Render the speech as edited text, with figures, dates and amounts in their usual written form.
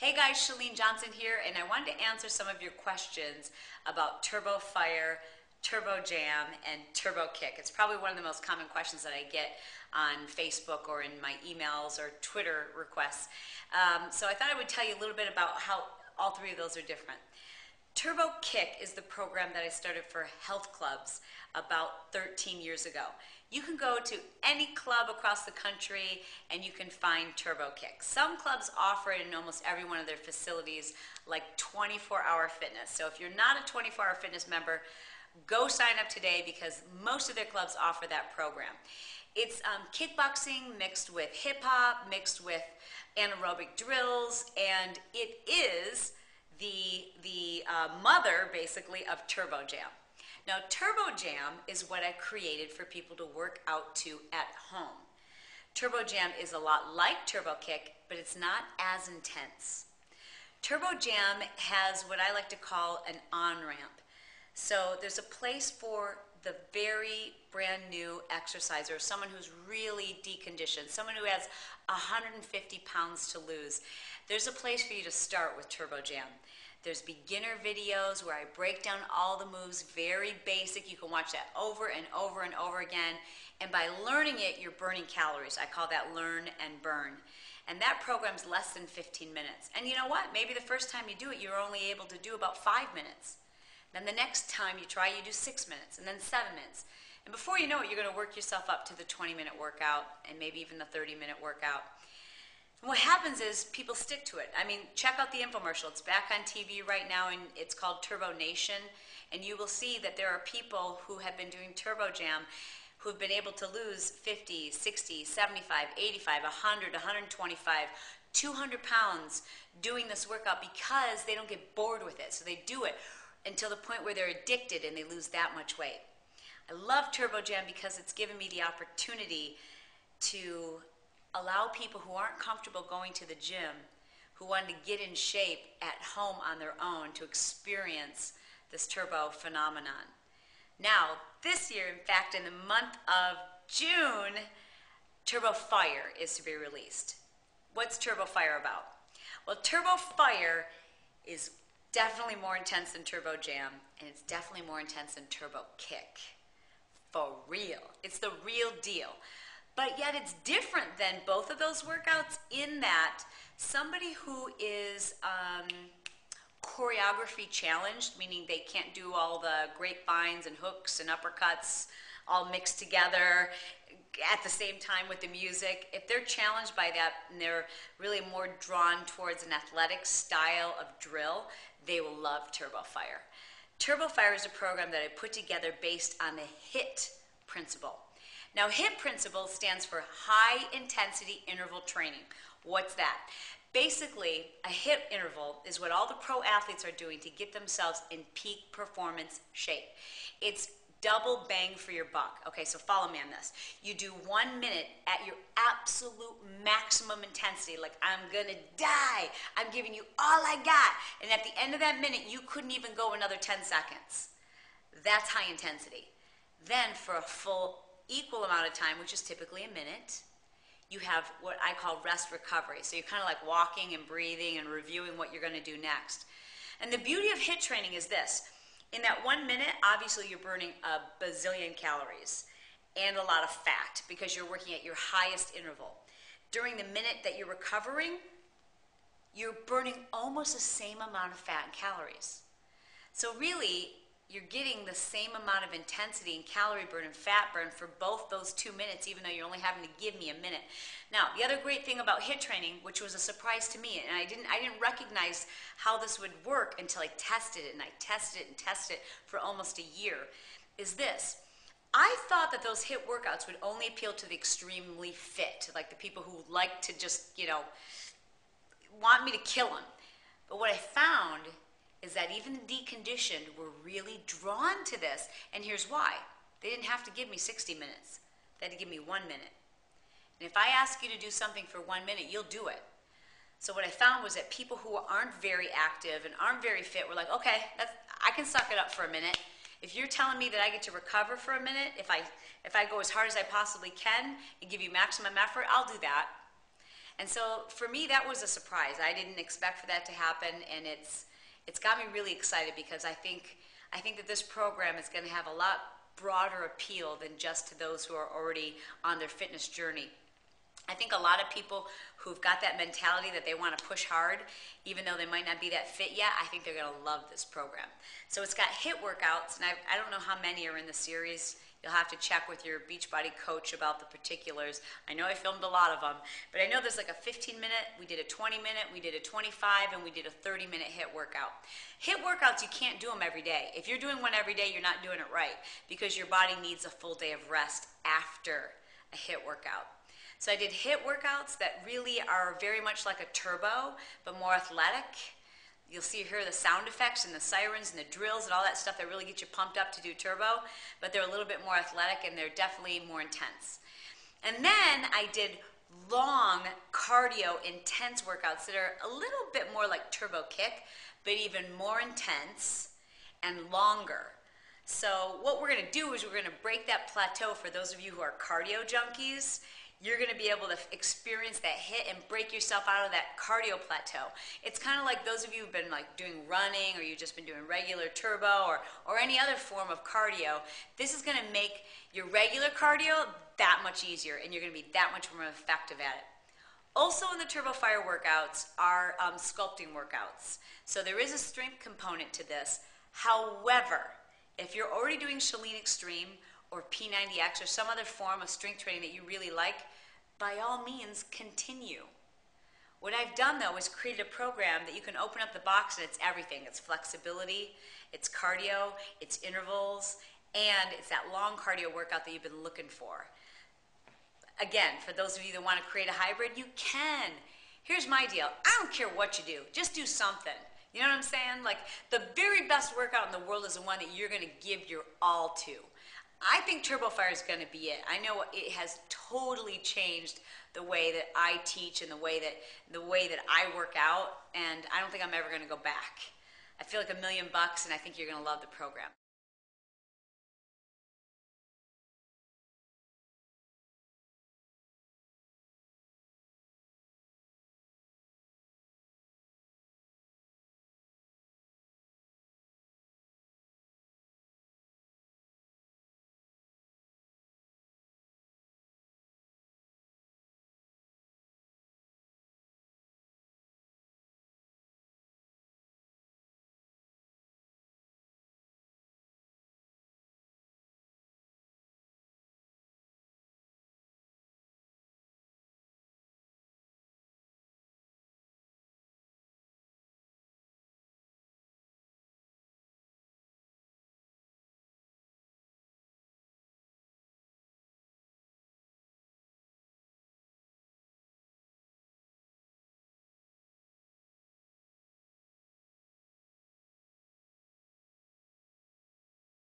Hey guys, Chalene Johnson here, and I wanted to answer some of your questions about Turbo Fire, Turbo Jam, and Turbo Kick. It's probably one of the most common questions that I get on Facebook or in my emails or Twitter requests. So I thought I would tell you a little bit about how all three of those are different. Turbo Kick is the program that I started for health clubs about 13 years ago. You can go to any club across the country and you can find Turbo Kick. Some clubs offer it in almost every one of their facilities, like 24-hour fitness. So if you're not a 24-hour fitness member, go sign up today because most of their clubs offer that program. It's kickboxing mixed with hip-hop, mixed with anaerobic drills, and it is the mother, basically, of Turbo Jam. Now, Turbo Jam is what I created for people to work out to at home. Turbo Jam is a lot like Turbo Kick, but it's not as intense. Turbo Jam has what I like to call an on-ramp. So there's a place for the very brand new exerciser, someone who's really deconditioned, someone who has 150 pounds to lose. There's a place for you to start with Turbo Jam. There's beginner videos where I break down all the moves, very basic. You can watch that over and over and over again. And by learning it, you're burning calories. I call that learn and burn. And that program's less than 15 minutes. And you know what? Maybe the first time you do it, you're only able to do about 5 minutes. Then the next time you try, you do 6 minutes, and then 7 minutes. And before you know it, you're going to work yourself up to the 20-minute workout and maybe even the 30-minute workout. And what happens is people stick to it. I mean, check out the infomercial. It's back on TV right now, and it's called Turbo Nation. And you will see that there are people who have been doing Turbo Jam who have been able to lose 50, 60, 75, 85, 100, 125, 200 pounds doing this workout because they don't get bored with it. So they do it until the point where they're addicted and they lose that much weight. I love Turbo Jam because it's given me the opportunity to allow people who aren't comfortable going to the gym, who want to get in shape at home on their own, to experience this turbo phenomenon. Now, this year, in fact, in the month of June, Turbo Fire is to be released. What's Turbo Fire about? Well, Turbo Fire is definitely more intense than Turbo Jam, and it's definitely more intense than Turbo Kick. For real. It's the real deal. But yet it's different than both of those workouts in that somebody who is choreography challenged, meaning they can't do all the grapevines and hooks and uppercuts all mixed together at the same time with the music, if they're challenged by that and they're really more drawn towards an athletic style of drill, they will love Turbo Fire. Turbo Fire is a program that I put together based on the HIT principle. Now, HIT principle stands for high intensity interval training. What's that? Basically, a HIT interval is what all the pro athletes are doing to get themselves in peak performance shape. It's double bang for your buck. Okay, so follow me on this. You do 1 minute at your absolute maximum intensity, like I'm gonna die. I'm giving you all I got. And at the end of that minute, you couldn't even go another 10 seconds. That's high intensity. Then for a full equal amount of time, which is typically a minute, you have what I call rest recovery. So you're kind of like walking and breathing and reviewing what you're going to do next. And the beauty of HIT training is this. In that 1 minute, obviously you're burning a bazillion calories and a lot of fat because you're working at your highest interval. During the minute that you're recovering, you're burning almost the same amount of fat and calories. So really, you're getting the same amount of intensity and calorie burn and fat burn for both those 2 minutes, even though you're only having to give me a minute. Now, the other great thing about HIT training, which was a surprise to me, and I didn't recognize how this would work until I tested it, and I tested it and tested it for almost a year, is this. I thought that those HIT workouts would only appeal to the extremely fit, like the people who like to just, want me to kill them. But what I found is that even the deconditioned were really drawn to this. And here's why. They didn't have to give me 60 minutes. They had to give me 1 minute. And if I ask you to do something for 1 minute, you'll do it. So what I found was that people who aren't very active and aren't very fit were like, okay, I can suck it up for a minute. If you're telling me that I get to recover for a minute, if I go as hard as I possibly can and give you maximum effort, I'll do that. And so for me, that was a surprise. I didn't expect for that to happen, and it's got me really excited because I think that this program is going to have a lot broader appeal than just to those who are already on their fitness journey. I think a lot of people who've got that mentality that they want to push hard, even though they might not be that fit yet, I think they're going to love this program. So it's got HIIT workouts, and I don't know how many are in the series. You'll have to check with your Beachbody coach about the particulars. I know I filmed a lot of them, but I know there's like a 15-minute, we did a 20-minute, we did a 25, and we did a 30-minute HIIT workout. HIIT workouts, you can't do them every day. If you're doing one every day, you're not doing it right because your body needs a full day of rest after a HIIT workout. So I did HIIT workouts that really are very much like a turbo, but more athletic. You'll see here the sound effects and the sirens and the drills and all that stuff that really get you pumped up to do turbo, but they're a little bit more athletic and they're definitely more intense. And then I did long cardio intense workouts that are a little bit more like turbo kick, but even more intense and longer. So what we're going to do is we're going to break that plateau for those of you who are cardio junkies. You're going to be able to experience that HIIT and break yourself out of that cardio plateau. It's kind of like those of you who've been like doing running or you've just been doing regular turbo or any other form of cardio. This is going to make your regular cardio that much easier and you're going to be that much more effective at it. Also in the Turbo Fire workouts are sculpting workouts. So there is a strength component to this. However, if you're already doing Chalene Extreme or P90X or some other form of strength training that you really like, by all means, continue. What I've done, though, is created a program that you can open up the box and it's everything. It's flexibility, it's cardio, it's intervals, and it's that long cardio workout that you've been looking for. Again, for those of you that want to create a hybrid, you can. Here's my deal. I don't care what you do. Just do something. You know what I'm saying? Like, the very best workout in the world is the one that you're going to give your all to. I think Turbo Fire is going to be it. I know it has totally changed the way that I teach and the way that I work out, and I don't think I'm ever going to go back. I feel like $1,000,000, and I think you're going to love the program.